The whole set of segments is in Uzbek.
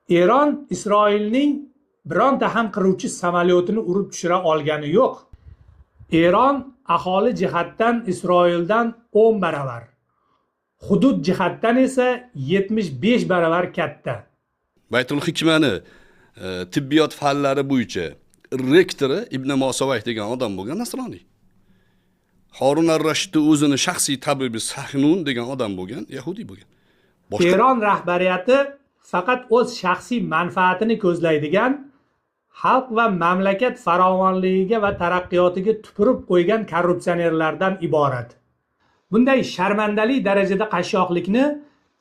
Eron Isroilning bironta ham qiruvchi samolyotini urib tushira olgani yo'q. Eron aholi jihatdan Isroildan 10 baravar, hudud jihatdan esa 75 baravar katta. Baytul Hikmani tibbiyot fanlari bo'yicha rektori Ibn Mosavayh degan odam bo'lgan nasroniy. Harun ar-Rashidni o'zini shaxsiy tabibi Sahnun degan odam bo'lgan, yahudiy bo'lgan. Eron rahbariyati faqat o'z shaxsiy manfaatini ko'zlaydigan, xalq va mamlakat farovonligiga va taraqqiyotiga tupurib qo'ygan korrupsionerlardan iborat. Bunday sharmandali darajada qashshoqlikni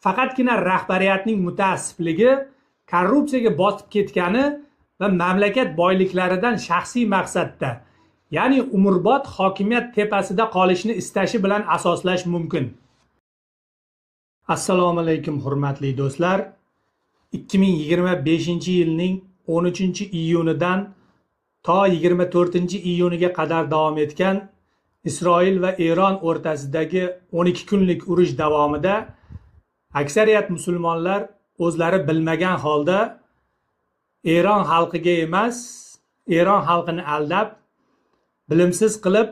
faqatgina rahbariyatning mutaassifligi, korrupsiyaga bosib ketgani va mamlakat boyliklaridan shaxsiy maqsadda, ya'ni umrbod hokimiyat tepasida qolishni istashi bilan asoslash mumkin. Assalomu alaykum hurmatli do'stlar. 2025-yilning 13-iyunidan to 24-iyuniga qadar davom etgan Isroil va Eron o'rtasidagi 12 kunlik urush davomida aksariyat musulmonlar o'zlari bilmagan holda Eron xalqiga emas, Eron xalqini aldab, bilimsiz qilib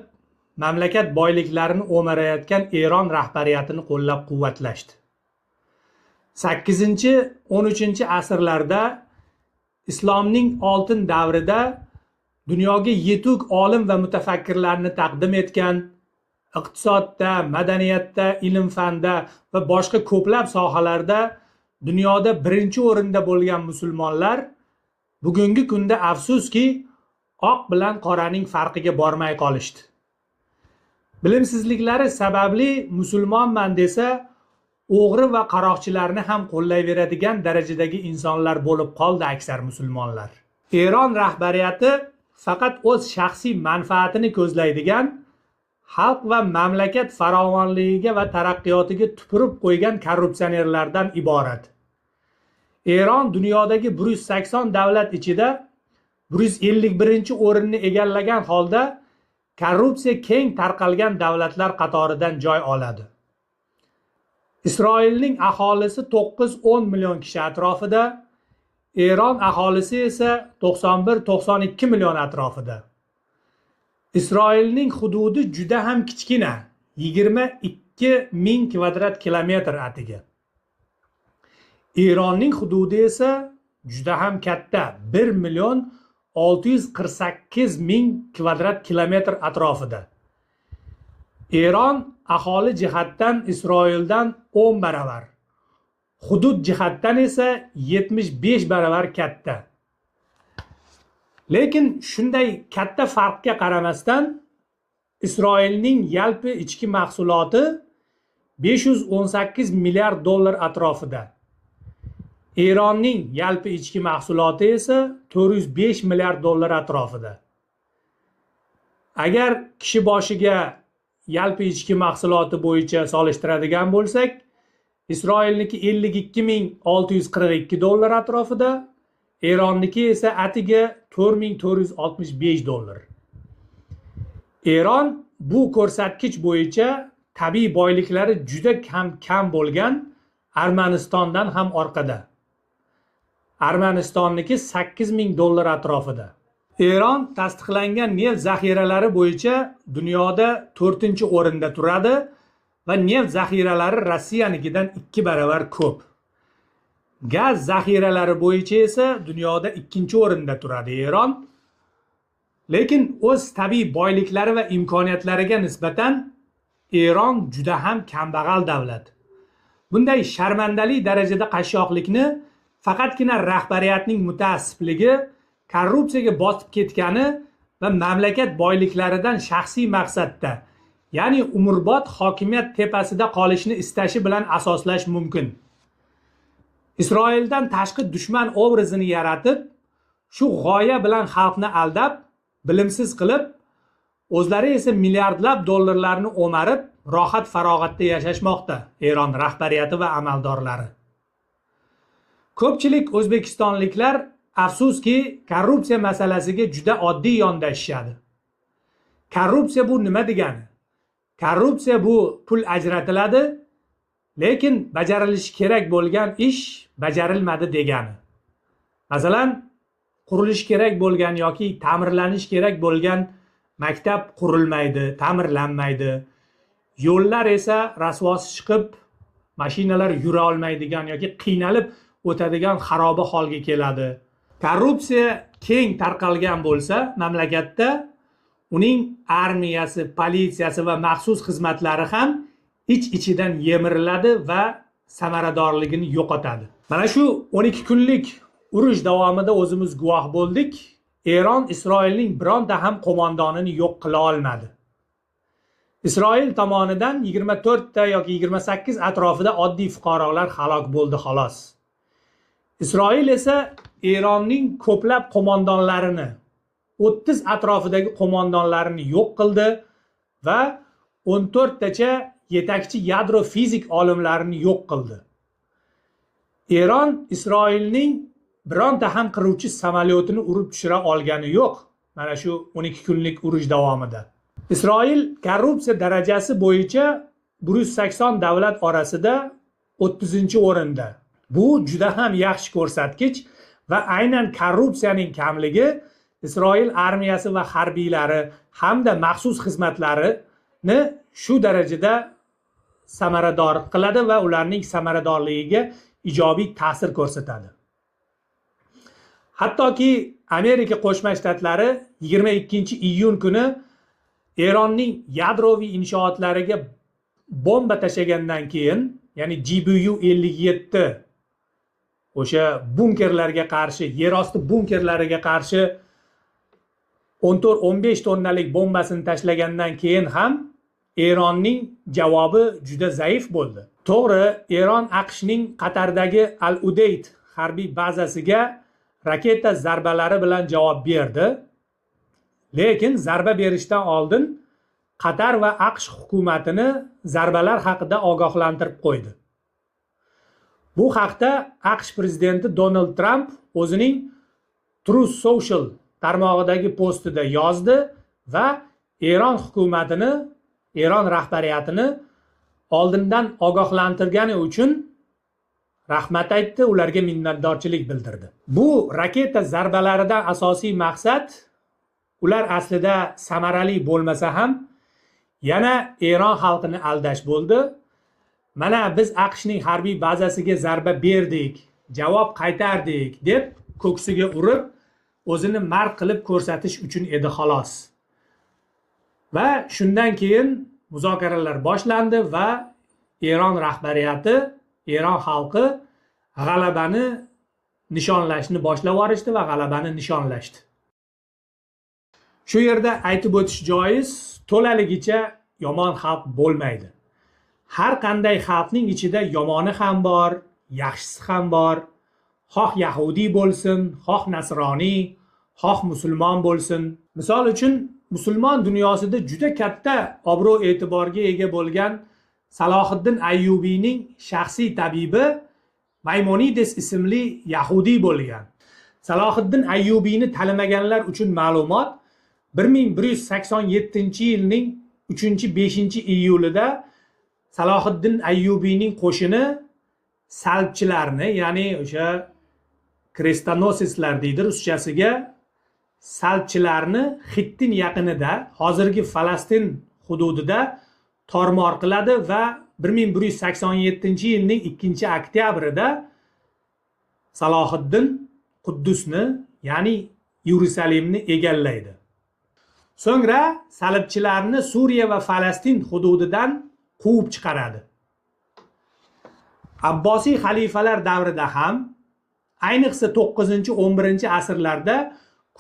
mamlakat boyliklarini o'marayotgan Eron rahbariyatini qo'llab-quvvatlashdi. 8-13 asrlarda islomning oltin davrida dunyoga yetuk olim va mutafakkirlarni taqdim etgan, iqtisodda, madaniyatda, ilm-fanda va boshqa ko'plab sohalarda dunyoda birinchi o'rinda bo'lgan musulmonlar bugungi kunda afsuski oq bilan qoraning farqiga bormay qolishdi. Bilimsizliklari sababli musulmonman desa o'g'ri va qaroqchilarni ham qo'llayveradigan darajadagi insonlar bo'lib qoldi aksar musulmonlar. Eron rahbariyati faqat o'z shaxsiy manfaatini ko'zlaydigan, xalq va mamlakat farovonligiga va taraqqiyotiga tupurib qo'ygan korrupsionerlardan iborat. Eron dunyodagi 180 davlat ichida 151-o'rinni egallagan holda korrupsiya keng tarqalgan davlatlar qatoridan joy oladi. Isroilning aholisi 9-10 million kishi atrofida, Eron aholisi esa 91-92 million atrofida. Isroilning hududi juda ham kichkina, 22 ming kvadrat kilometr atiga. Eronning hududi esa juda ham katta, 1 million 648 ming kvadrat kilometr atrofida. Eron aholi jihatdan Isroildan 10 baravar, hudud jihatdan esa 75 baravar katta. Lekin shunday katta farqga qaramasdan Isroilning yalpi ichki mahsuloti 518 milliard dollar atrofida. Eronning yalpi ichki mahsuloti esa 405 milliard dollar atrofida. Agar kishi boshiga yalpi ichki mahsuloti bo'yicha solishtiradigan bo'lsak, Isroilniki 52.642 dollar atrofida, Eronniki esa atiga 4.465 dollar. Eron bu ko'rsatkich bo'yicha tabiiy boyliklari juda kam bo'lgan Armanistondan ham orqada. Armanistonniki 8.000 dollar atrofida. Eron tasdiqlangan neft zaxiralari bo'yicha dunyoda 4-o'rinda turadi va neft zaxiralari Rossiyanikidan 2 baravar ko'p. Gaz zaxiralari bo'yicha esa dunyoda 2-o'rinda turadi Eron. Lekin o'z tabiiy boyliklari va imkoniyatlariga nisbatan Eron juda ham kambag'al davlat. Bunday sharmandali darajada qashshoqlikni faqatgina rahbariyatning mutaassifligi, korrupsiyaga bosib ketgani va mamlakat boyliklaridan shaxsiy maqsadda, ya'ni umrbod hokimiyat tepasida qolishni istashi bilan asoslash mumkin. Isroildan tashqi dushman obrazini yaratib, shu g'oya bilan xalqni aldab, bilimsiz qilib, o'zlari esa milliardlab dollarlarni o'marib, rohat farog'atda yashashmoqda Eron rahbariyati va amaldorlari. Ko'pchilik o'zbekistonliklar afsuski korrupsiya masalasiga juda oddiy yondashishadi. Korrupsiya bu nima degani? Korrupsiya bu pul ajratiladi, lekin bajarilishi kerak bo'lgan ish bajarilmadi degani. Masalan, qurilish kerak bo'lgan yoki ta'mirlanish kerak bo'lgan maktab qurilmaydi, ta'mirlanmaydi. Yo'llar esa rasvosi chiqib, mashinalar yura olmaydigan yoki qiynalib o'tadigan xaroba holga keladi. Korrupsiya keng tarqalgan bo'lsa, mamlakatda uning armiyasi, politsiyasi va maxsus xizmatlari ham ich-ichidan yemiriladi va samaradorligini yo'qotadi. Mana shu 12 kunlik urush davomida o'zimiz guvoh bo'ldik. Eron Isroilning bironta ham qo'mondonini yo'q qila olmadi. Isroil tomonidan 24 ta yoki 28 atrofida oddiy fuqarolar halok bo'ldi xolos. Isroil esa Eronning ko'plab qo'mondonlarini, 30 atrofidagi qo'mondonlarini yo'q qildi va 14 tacha yetakchi yadro fizik olimlarini yo'q qildi. Eron Isroilning bironta ham qiruvchi samolyotini urib tushira olgani yo'q. Mana shu 12 kunlik urush davomida. Isroil korrupsiya darajasi bo'yicha 180 davlat orasida 30-o'rinda. Bu juda ham yaxshi ko'rsatkich va aynan korrupsiyaning kamligi Isroil armiyasi va harbiylari hamda maxsus xizmatlarini shu darajada samarador qiladi va ularning samaradorligiga ijobiy ta'sir ko'rsatadi. Hattoki Amerika Qo'shma Shtatlari 22-iyun kuni Eronning yadroviy inshootlariga bomba tashlagandan keyin, ya'ni GBU-57 o'sha bunkerlarga qarshi, yerosti bunkerlariga qarshi 14-15 tonnalik bombasini tashlagandan keyin ham Eronning javobi juda zaif bo'ldi. To'g'ri, Eron AQShning Qatardagi Al-Udeyd harbiy bazasiga raketa zarbalari bilan javob berdi. Lekin zarba berishdan oldin Qatar va AQSh hukumatini zarbalar haqida ogohlantirib qo'ydi. Bu haqda AQSh prezidenti Donald Trump o'zining Truth Social tarmog'idagi postida yozdi va Eron hukumatini, Eron rahbariyatini oldindan ogohlantirgani uchun rahmat aytdi, ularga minnatdorchilik bildirdi. Bu raketa zarbalaridan asosiy maqsad ular aslida samarali bo'lmasa ham yana Eron xalqini aldash bo'ldi. Mana biz AQShning harbiy bazasiga zarba berdik, javob qaytardik deb ko'ksiga urib, o'zini mard qilib ko'rsatish uchun edi xolos. Va shundan keyin muzokaralar boshlandi va Eron rahbariyati, Eron xalqi g'alabani nishonlashni boshlab yuborishdi va g'alabani nishonlashdi. Shu yerda aytib o'tish joiz, to'laligicha yomon xalq bo'lmaydi. Har qanday xalqning ichida yomoni ham bor, yaxshisi ham bor. Xoh yahudiy bo'lsin, xoh nasroniy, xoh musulmon bo'lsin. Misol uchun, musulmon dunyosida juda katta obro' e'tiborga ega bo'lgan Salohiddin Ayyubiyning shaxsiy tabibi Maymonides ismli yahudiy bo'lgan. Salohiddin Ayyubiyni tanimaganlar uchun ma'lumot, 1187-yilning 3-5 iyulida Salohiddin Ayyubiyning qo'shini salbchilarni, ya'ni o'sha krestonosislar deydi ruschasiga, salbchilarni Xittin yaqinida, hozirgi Falastin hududida tormor qiladi va 1187-yilning 2-oktyabrida Salohiddin Quddusni, ya'ni Yerusalimni egallaydi. So'ngra salibchilarni Suriya va Falastin hududidan quvib chiqaradi. Abbosiy xalifalar davrida ham, ayniqsa 9-11-asrlarda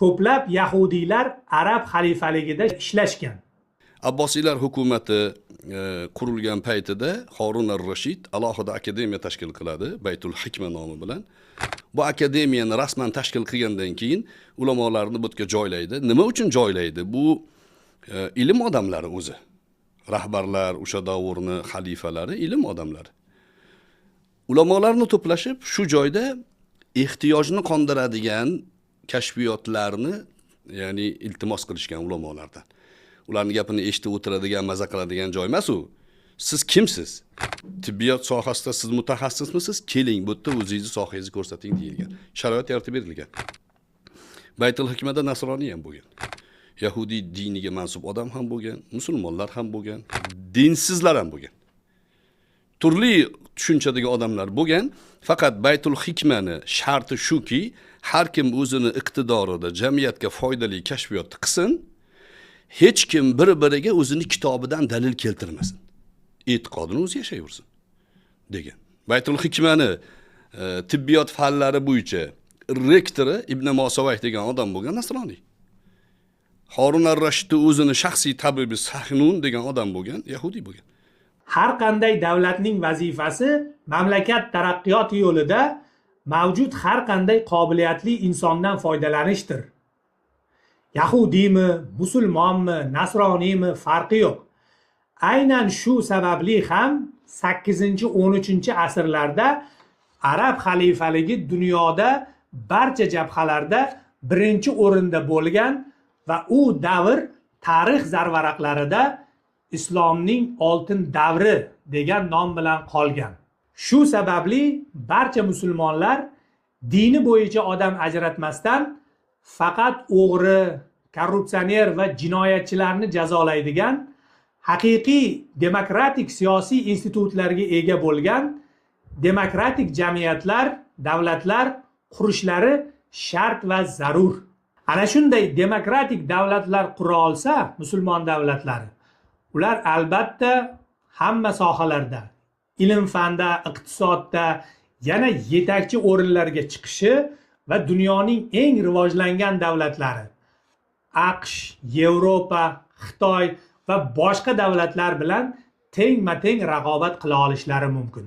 ko'plab yahudiylar arab xalifaligida ishlashgan. Abbosiylar hukumati qurilgan paytida Harun ar-Rashid alohida akademiya tashkil qiladi, Baytul Hikma nomi bilan. Bu akademiyani rasman tashkil qilgandan keyin ulamolarni butga joylaydi. Nima uchun joylaydi? Bu ilm odamlari o'zi. Rahbarlar, o'sha davrni xalifalari ilm odamlari. Ulamolarni to'plashib shu joyda ehtiyojni qondiradigan kashfiyotlarni, ya'ni iltimos qilishgan ulamolardan. Ularning gapini eshitib o'tiradigan, maza qiladigan joy emas u. Siz kimsiz? Tibbiyot sohasida siz mutaxassismisiz? Keling, bu yerda o'zingizni sohangizni ko'rsating deyilgan. Sharoit yaratib berilgan. Baytul Hikmada nasroniy ham bo'lgan. Yahudiy diniga mansub odam ham bo'lgan, musulmonlar ham bo'lgan, dinsizlar ham bo'lgan. Turli tushunchadagi odamlar bo'lgan, faqat Baytul Hikmani sharti shuki, har kim o'zini iqtidorida jamiyatga foydali kashfiyot qilsin, hech kim bir-biriga o'zini kitobidan dalil keltirmasin. E'tiqodini o'zi yashayversin degan. Baytul Hikmani tibbiyot fanlari bo'yicha rektori Ibn Mosavayh degan odam bo'lgan nasroniy. Harun ar-Rashidni o'zini shaxsiy tabibi Sahnun degan odam bo'lgan, yahudiy bo'lgan. Har qanday davlatning vazifasi mamlakat taraqqiyoti yo'lida mavjud har qanday qobiliyatli insondan foydalanishdir. Yahudiymi, musulmonmi, nasroniymi farqi yo'q. Aynan shu sababli ham 8-13 asrlarda Arab xalifaligi dunyoda barcha jabhalarda birinchi o'rinda bo'lgan va u davr tarix zarvaraqlarida islomning oltin davri degan nom bilan qolgan. Shu sababli barcha musulmonlar dini bo'yicha odam ajratmasdan faqat o'g'ri, korrupsioner va jinoyatchilarni jazolaydigan haqiqiy demokratik siyosiy institutlarga ega bo'lgan demokratik jamiyatlar, davlatlar qurishlari shart va zarur. Ana shunday demokratik davlatlar qura olsa musulmon davlatlari, ular albatta hamma sohalarda, ilm-fanda, iqtisodda yana yetakchi o'rinlarga chiqishi va dunyoning eng rivojlangan davlatlari AQSh, Yevropa, Xitoy va boshqa davlatlar bilan tengma-teng raqobat qila olishlari mumkin.